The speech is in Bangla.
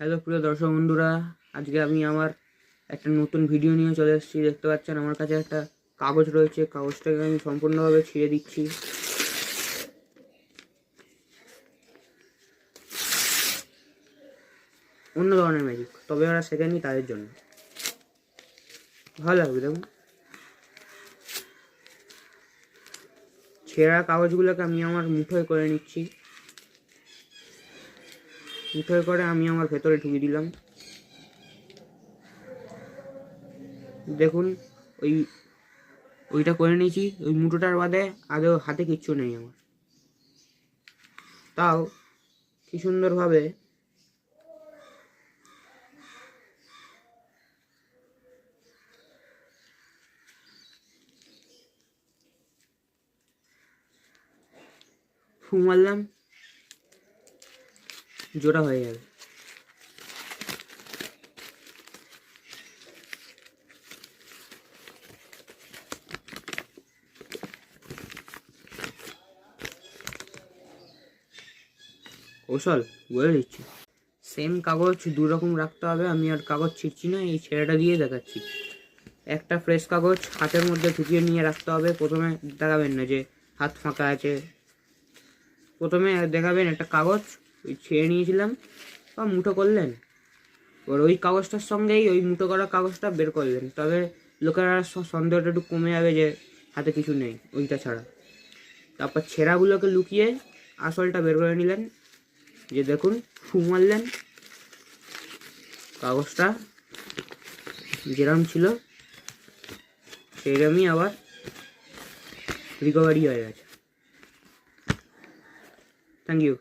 হ্যালো প্রিয় দর্শক বন্ধুরা, আজকে আমি আমার একটা নতুন ভিডিও নিয়ে চলে এসেছি। দেখতে পাচ্ছেন আমার কাছে একটা কাগজ রয়েছে। কাগজটাকে আমি সম্পূর্ণভাবে ছিঁড়ে দিচ্ছি। অন্য ধরনের ম্যাজিক, তবে ওরা শেখেনি তাদের জন্য। ভালো লাগবে দেখুন। ছেঁড়া কাগজগুলোকে আমি আমার মুঠোয় করে নিচ্ছি। মুঠোয় করে আমি আমার ভেতরে ঢুকিয়ে দিলাম। দেখুন, ওইটা করে নিয়েছি। ওই মুঠোটার বাদে আদৌ হাতে কিচ্ছু নেই আমার। তাও কি সুন্দরভাবে ফু মারলাম, জোড়া হয়ে যাবে। কৌশল বলে দিচ্ছি। সেম কাগজ দু রকম রাখতে হবে। আমি আর কাগজ ছিঁড়ছি না, এই ছেঁড়াটা দিয়ে দেখাচ্ছি। একটা ফ্রেশ কাগজ হাতের মধ্যে ঢুকিয়ে নিয়ে রাখতে হবে। প্রথমে দেখাবেন না যে হাত ফাঁকা আছে। প্রথমে দেখাবেন একটা কাগজ ওই ছেড়ে নিয়েছিলাম বা মুঠো করলেন, এবার ওই কাগজটার সঙ্গেই ওই মুঠো করা কাগজটা বের করলেন। তবে লোকেরা সন্দেহটা একটু কমে যাবে যে হাতে কিছু নেই ওইটা ছাড়া। তারপর ছেঁড়াগুলোকে লুকিয়ে আসলটা বের করে নিলেন। যে দেখুন, ফু মারলেন, কাগজটা যেরকম ছিল সেরকমই আবার রিকভারি হয়ে গেছে। Thank you.